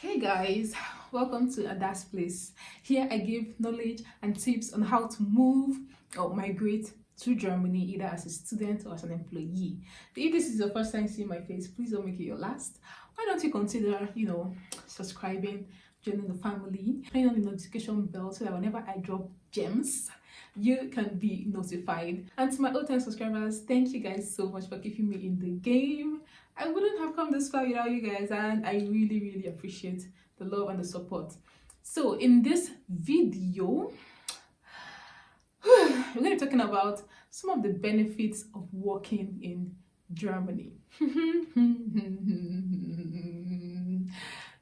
Hey guys, welcome to Ada's Place. Here I give knowledge and tips on how to move or migrate to Germany either as a student or as an employee. If this is your first time seeing my face, please don't make it your last. Why don't you consider, subscribing, joining the family, turning on the notification bell so that whenever I drop gems, you can be notified. And to my old-time subscribers, thank you guys so much for keeping me in the game. I wouldn't have come this far without you guys, and I really appreciate the love and the support. So in this video, we're going to be talking about some of the benefits of working in Germany.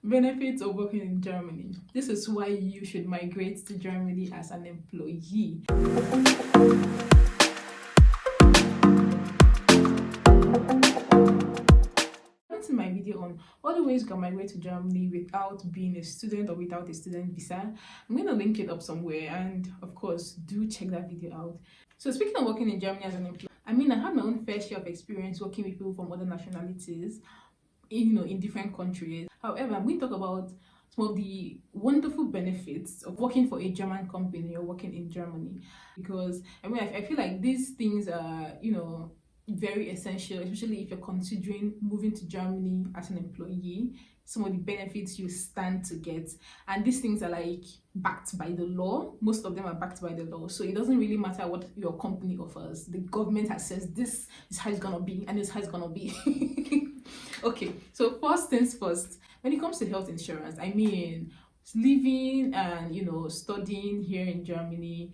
Benefits of working in Germany. This is why you should migrate to Germany as an employee. In my video on all the ways you can migrate to Germany without being a student or without a student visa, I'm going to link it up somewhere, and of course do check that video out. So speaking of working in Germany as an employee, I had my own fair share of experience working with people from other nationalities in different countries. However, I'm going to talk about some of the wonderful benefits of working for a German company or working in Germany, because I feel like these things are very essential, especially if you're considering moving to Germany as an employee. Some of the benefits you stand to get, and these things are like backed by the law. Most of them are backed by the law, so it doesn't really matter what your company offers. The government has said this is how it's gonna be, and this is how it's gonna be. Okay, so first things first, when it comes to health insurance, living and studying here in Germany,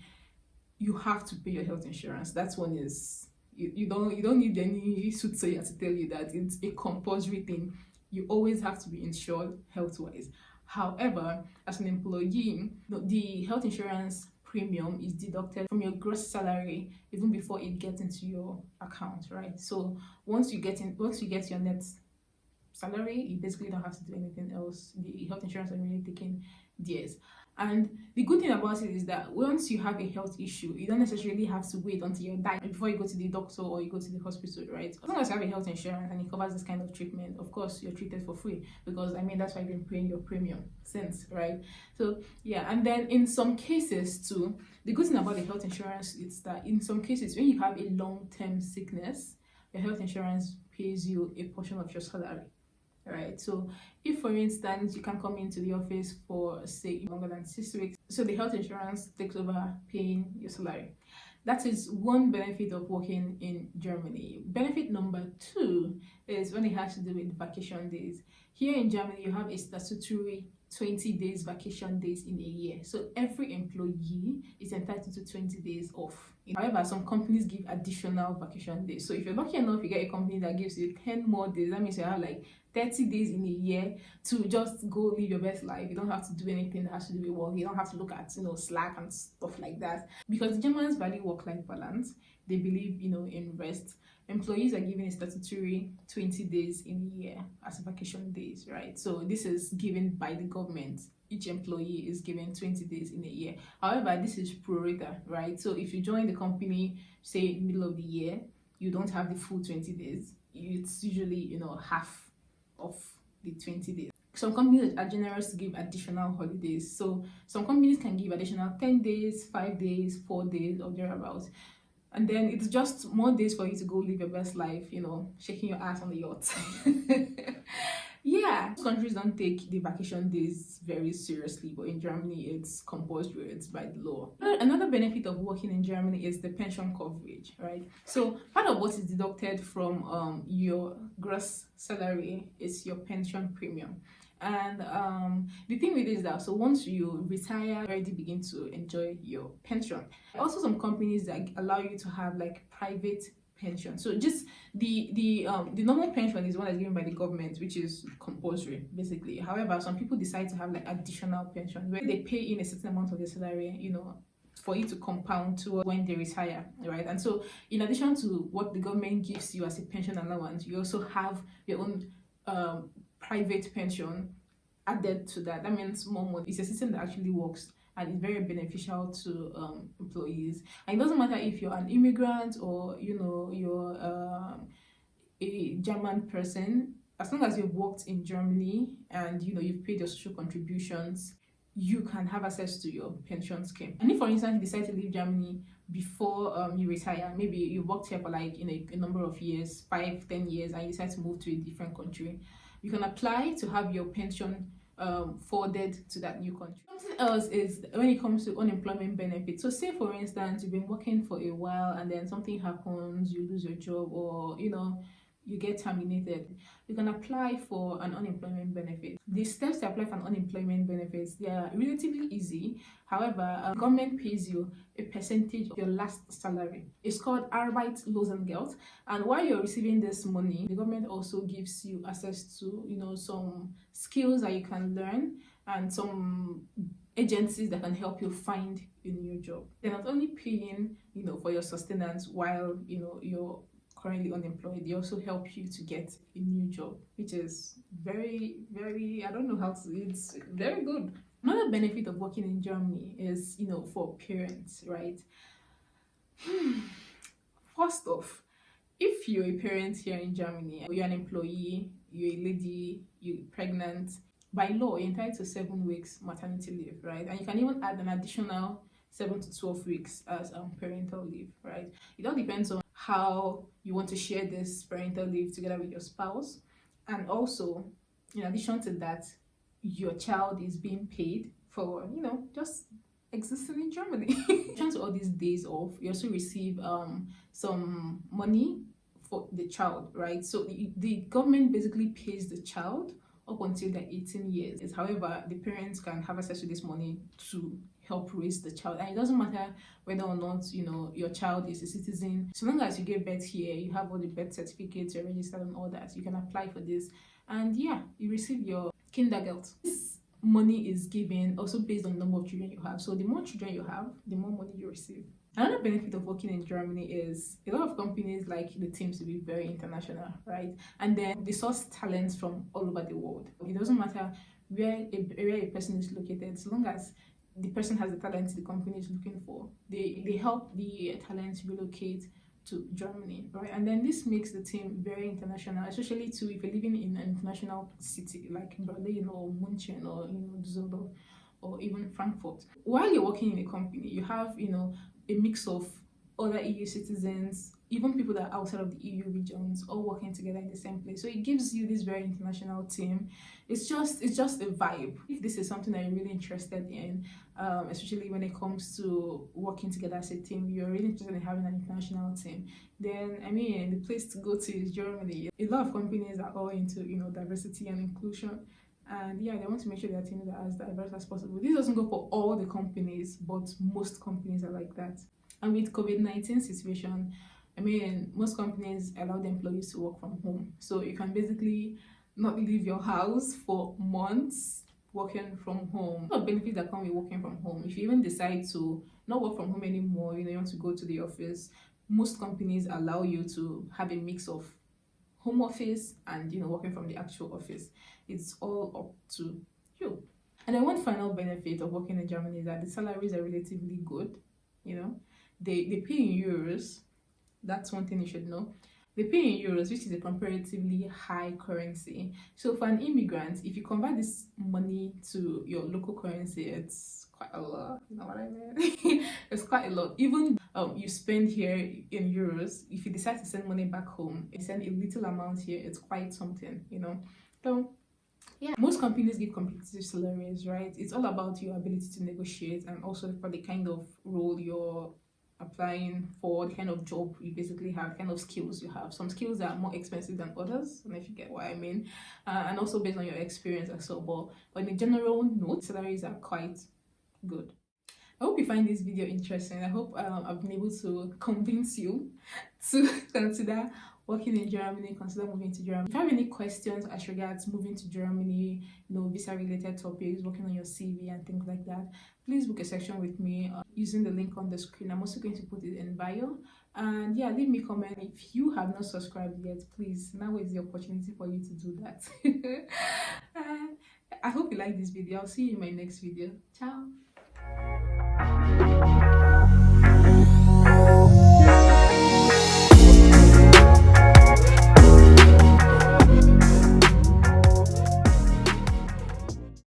you have to pay your health insurance. That's one is you don't need any soothsayer to tell you that it's a compulsory thing. You always have to be insured health-wise. However, as an employee, the health insurance premium is deducted from your gross salary even before it gets into your account, right? So once you get your net salary, you basically don't have to do anything else. The health insurance are really taking theirs. And the good thing about it is that once you have a health issue, you don't necessarily have to wait until you die before you go to the doctor or you go to the hospital, right? As long as you have a health insurance and it covers this kind of treatment, of course you're treated for free, because that's why you've been paying your premium since, right? So yeah, and then in some cases too, the good thing about the health insurance is that in some cases when you have a long-term sickness, your health insurance pays you a portion of your salary. Right, so if for instance you can't come into the office for say longer than 6 weeks, so the health insurance takes over paying your salary. That is one benefit of working in Germany. Benefit number two is when it has to do with vacation days. Here in Germany, you have a statutory 20 days vacation days in a year. So every employee is entitled to 20 days off. However, some companies give additional vacation days. So if you're lucky enough, you get a company that gives you 10 more days. That means you have like 30 days in a year to just go live your best life. You don't have to do anything that has to do with work. You don't have to look at Slack and stuff like that. Because the Germans value work-life balance. They believe in rest. Employees are given a statutory 20 days in a year as vacation days, right? So this is given by the government. Each employee is given 20 days in a year. However, this is pro rata, right? So if you join the company, say in the middle of the year, you don't have the full 20 days. It's usually half of the 20 days. Some companies are generous to give additional holidays. So some companies can give additional 10 days, 5 days, 4 days, or thereabouts. And then it's just more days for you to go live your best life, shaking your ass on the yacht. Yeah, countries don't take the vacation days very seriously, but in Germany it's compulsory, it's by the law. Another benefit of working in Germany is the pension coverage, right? So part of what is deducted from your gross salary is your pension premium. And the thing with it is that, so once you retire, you already begin to enjoy your pension. Also, some companies that allow you to have like private pension. So just the normal pension is one that's given by the government, which is compulsory basically. However, some people decide to have like additional pension where they pay in a certain amount of their salary, for you to compound to when they retire, right? And so in addition to what the government gives you as a pension allowance, you also have your own private pension added to that. That means more money. It's a system that actually works and it's very beneficial to employees. And it doesn't matter if you're an immigrant or you're a German person. As long as you've worked in Germany and you've paid your social contributions, you can have access to your pension scheme. And if, for instance, you decide to leave Germany before you retire, maybe you worked here for like a number of years, 5-10 years, and you decide to move to a different country, you can apply to have your pension forwarded to that new country. Something else is when it comes to unemployment benefits. So say, for instance, you've been working for a while and then something happens, you lose your job, or you get terminated, you can apply for an unemployment benefit. The steps to apply for an unemployment benefits, they are relatively easy. However, government pays you a percentage of your last salary. It's called Arbeitslosengeld, and while you're receiving this money, the government also gives you access to some skills that you can learn and some agencies that can help you find a new job. They're not only paying for your sustenance while you're currently unemployed, they also help you to get a new job, which is very, very, I don't know how to, it's very good. Another benefit of working in Germany is for parents, right? First off, if you're a parent here in Germany, you're an employee, you're a lady, you're pregnant, by law you're entitled to 7 weeks maternity leave, right? And you can even add an additional 7 to 12 weeks as parental leave, right? It all depends on how you want to share this parental leave together with your spouse. And also, in addition to that, your child is being paid for just existing in Germany. In addition to all these days off, you also receive some money for the child, right? So the government basically pays the child up until they're 18 years. However, the parents can have access to this money to help raise the child, and it doesn't matter whether or not your child is a citizen. So long as you give birth here, you have all the birth certificates, you're registered and all that, you can apply for this, and yeah, you receive your Kindergeld. This money is given also based on the number of children you have. So the more children you have, the more money you receive. Another benefit of working in Germany is a lot of companies like the teams to be very international, right? And then they source talents from all over the world. It doesn't matter where a person is located, so long as the person has the talent the company is looking for, they help the talents relocate to Germany, right? And then this makes the team very international, especially too if you're living in an international city like Berlin or München or Düsseldorf or even Frankfurt. While you're working in a company, you have a mix of other EU citizens, even people that are outside of the EU regions, all working together in the same place. So it gives you this very international team. It's just a vibe. If this is something that you're really interested in, especially when it comes to working together as a team, you're really interested in having an international team, then the place to go to is Germany. A lot of companies are all into diversity and inclusion. And yeah, they want to make sure their teams are as diverse as possible. This doesn't go for all the companies, but most companies are like that. And with COVID-19 situation, most companies allow the employees to work from home. So you can basically not leave your house for months working from home. What benefits that come with working from home? If you even decide to not work from home anymore, you want to go to the office, most companies allow you to have a mix of home office and working from the actual office. It's all up to you. And then one final benefit of working in Germany is that the salaries are relatively good. They pay in euros. That's one thing you should know. They pay in euros, which is a comparatively high currency. So for an immigrant, if you convert this money to your local currency, it's quite a lot. You know what I mean? It's quite a lot. Even you spend here in euros, if you decide to send money back home, you send a little amount here, it's quite something, So yeah, most companies give competitive salaries, right? It's all about your ability to negotiate and also for the kind of role you're applying for, the kind of job you basically have, kind of skills you have. Some skills are more expensive than others, and if you get what I mean, and also based on your experience as well. But in general note, salaries are quite good. I hope you find this video interesting. I hope I've been able to convince you to consider working in Germany, consider moving to Germany. If you have any questions as regards moving to Germany, visa related topics, working on your CV and things like that, please book a section with me using the link on the screen. I'm also going to put it in bio. And yeah, leave me a comment. If you have not subscribed yet, please, now is the opportunity for you to do that. I hope you like this video. I'll see you in my next video. Ciao.